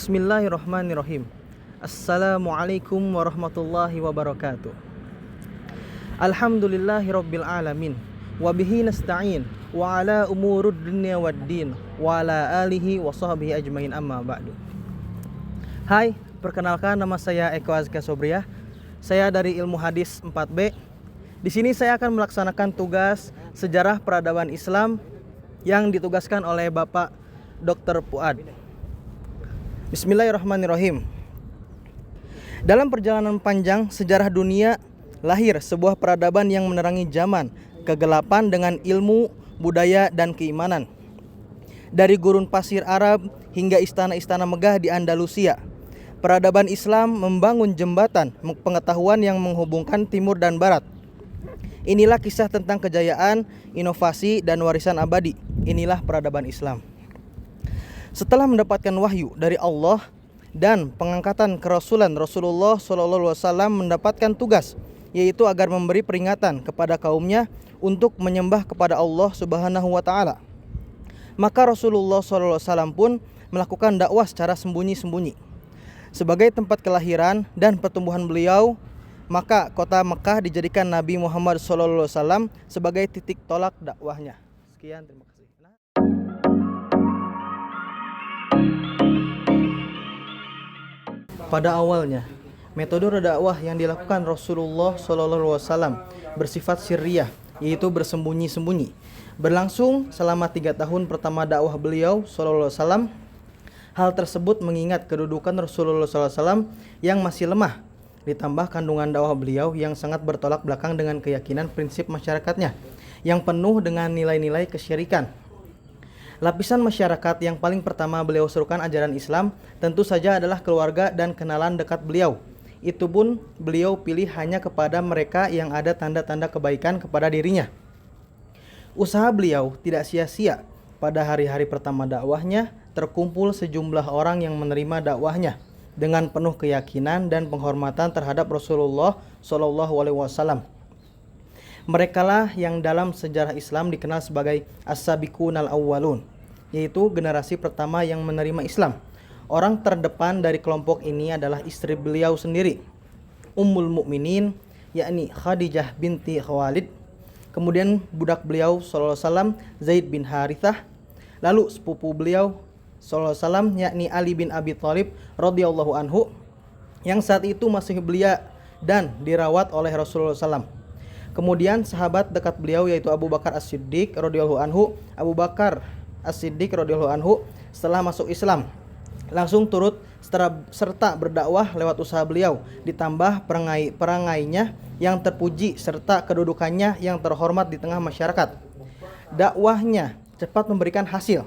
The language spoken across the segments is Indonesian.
Bismillahirrahmanirrahim. Assalamualaikum warahmatullahi wabarakatuh. Alhamdulillahirabbil alamin. Wabihi nasta'in wa ala umurud dunya waddin wa ala alihi wa sahbihi ajmain, amma ba'du. Hai, perkenalkan, nama saya Eko Azka Sobriah. Saya dari Ilmu Hadis 4B. Di sini saya akan melaksanakan tugas sejarah peradaban Islam yang ditugaskan oleh Bapak Dr. Fuad. Bismillahirrahmanirrahim. Dalam perjalanan panjang sejarah dunia, lahir sebuah peradaban yang menerangi zaman kegelapan dengan ilmu, budaya, dan keimanan. Dari gurun pasir Arab hingga istana-istana megah di Andalusia, peradaban Islam membangun jembatan pengetahuan yang menghubungkan timur dan barat. Inilah kisah tentang kejayaan, inovasi, dan warisan abadi. Inilah peradaban Islam. Setelah mendapatkan wahyu dari Allah dan pengangkatan kerasulan, Rasulullah SAW mendapatkan tugas, yaitu agar memberi peringatan kepada kaumnya untuk menyembah kepada Allah Subhanahu wa Ta'ala. Maka Rasulullah SAW pun melakukan dakwah secara sembunyi-sembunyi. Sebagai tempat kelahiran dan pertumbuhan beliau, maka kota Mekah dijadikan Nabi Muhammad SAW sebagai titik tolak dakwahnya. Sekian, terima kasih. Pada awalnya, metode dakwah yang dilakukan Rasulullah SAW bersifat sirriyah, yaitu bersembunyi-sembunyi. Berlangsung selama 3 tahun pertama dakwah beliau SAW. Hal tersebut mengingat kedudukan Rasulullah SAW yang masih lemah, ditambah kandungan dakwah beliau yang sangat bertolak belakang dengan keyakinan prinsip masyarakatnya yang penuh dengan nilai-nilai kesyirikan. Lapisan masyarakat yang paling pertama beliau serukan ajaran Islam tentu saja adalah keluarga dan kenalan dekat beliau. Itu pun beliau pilih hanya kepada mereka yang ada tanda-tanda kebaikan kepada dirinya. Usaha beliau tidak sia-sia. Pada hari-hari pertama dakwahnya terkumpul sejumlah orang yang menerima dakwahnya dengan penuh keyakinan dan penghormatan terhadap Rasulullah SAW. Merekalah yang dalam sejarah Islam dikenal sebagai As-Sabiqun al-Awwalun, yaitu generasi pertama yang menerima Islam. Orang terdepan dari kelompok ini adalah istri beliau sendiri, Ummul Mukminin, yakni Khadijah binti Khuwailid. Kemudian budak beliau SAW, Zaid bin Harithah. Lalu sepupu beliau SAW, yakni Ali bin Abi Thalib radhiyallahu anhu, yang saat itu masih belia dan dirawat oleh Rasulullah SAW. Kemudian sahabat dekat beliau yaitu Abu Bakar As-Siddiq radhiyallahu anhu. Abu Bakar As-Siddiq radhiyallahu anhu setelah masuk Islam langsung turut serta berdakwah lewat usaha beliau, ditambah perangainya yang terpuji serta kedudukannya yang terhormat di tengah masyarakat. Dakwahnya cepat memberikan hasil.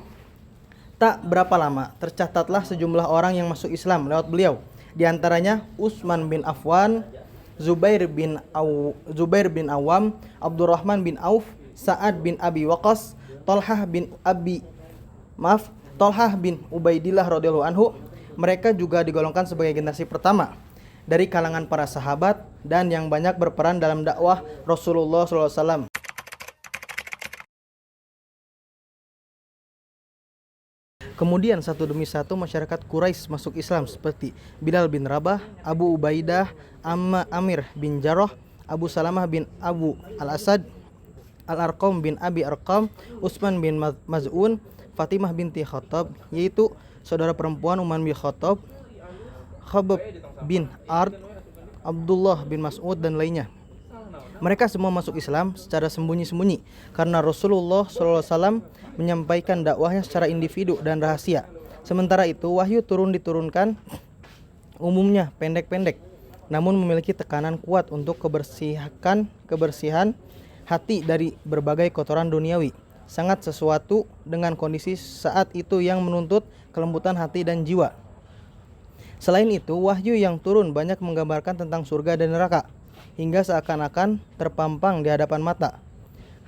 Tak berapa lama tercatatlah sejumlah orang yang masuk Islam lewat beliau, di antaranya Utsman bin Affan, Zubair bin Awam, Abdurrahman bin Auf, Sa'ad bin Abi Waqqas, Talhah bin Ubaidillah radhiyallahu anhu. Mereka juga digolongkan sebagai generasi pertama dari kalangan para sahabat dan yang banyak berperan dalam dakwah Rasulullah SAW. Kemudian satu demi satu masyarakat Quraisy masuk Islam seperti Bilal bin Rabah, Abu Ubaidah, Amir bin Jarrah, Abu Salamah bin Abu Al-Asad, Al-Arqam bin Abi Arqam, Utsman bin Maz'un, Fatimah binti Khattab, yaitu saudara perempuan Umar bin Khattab, Khabbab bin Ard, Abdullah bin Mas'ud, dan lainnya. Mereka semua masuk Islam secara sembunyi-sembunyi karena Rasulullah SAW menyampaikan dakwahnya secara individu dan rahasia. Sementara itu wahyu diturunkan umumnya pendek-pendek, namun memiliki tekanan kuat untuk kebersihan hati dari berbagai kotoran duniawi. Sangat sesuatu dengan kondisi saat itu yang menuntut kelembutan hati dan jiwa. Selain itu, wahyu yang turun banyak menggambarkan tentang surga dan neraka, hingga seakan-akan terpampang di hadapan mata.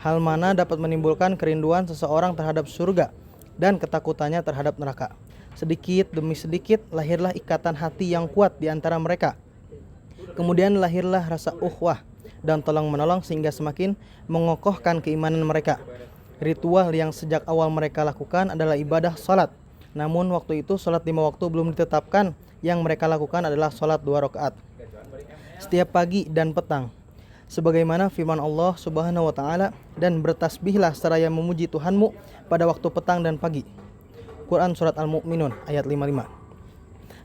Hal mana dapat menimbulkan kerinduan seseorang terhadap surga dan ketakutannya terhadap neraka. Sedikit demi sedikit lahirlah ikatan hati yang kuat di antara mereka. Kemudian lahirlah rasa ukhuwah dan tolong-menolong sehingga semakin mengokohkan keimanan mereka. Ritual yang sejak awal mereka lakukan adalah ibadah salat. Namun waktu itu sholat 5 waktu belum ditetapkan. Yang mereka lakukan adalah sholat 2 rakaat setiap pagi dan petang, sebagaimana firman Allah Subhanahu wa taala, dan bertasbihlah seraya memuji Tuhanmu pada waktu petang dan pagi. Quran surat Al-Mu'minun ayat 55.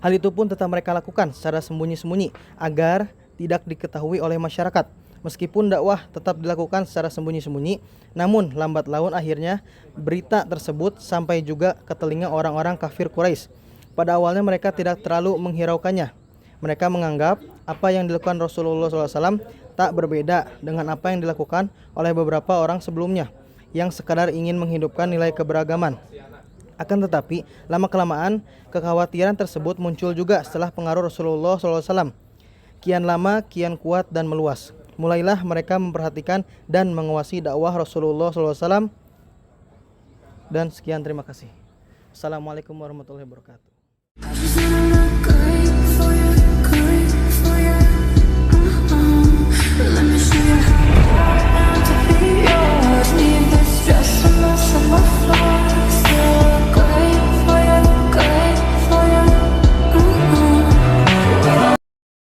Hal itu pun tetap mereka lakukan secara sembunyi-sembunyi agar tidak diketahui oleh masyarakat. Meskipun dakwah tetap dilakukan secara sembunyi-sembunyi, namun lambat laun akhirnya berita tersebut sampai juga ke telinga orang-orang kafir Quraisy. Pada awalnya mereka tidak terlalu menghiraukannya. Mereka menganggap apa yang dilakukan Rasulullah SAW tak berbeda dengan apa yang dilakukan oleh beberapa orang sebelumnya yang sekadar ingin menghidupkan nilai keberagaman. Akan tetapi, lama-kelamaan kekhawatiran tersebut muncul juga setelah pengaruh Rasulullah SAW kian lama, kian kuat dan meluas. Mulailah mereka memperhatikan dan menguasai dakwah Rasulullah SAW. Dan sekian, terima kasih. Assalamualaikum warahmatullahi wabarakatuh.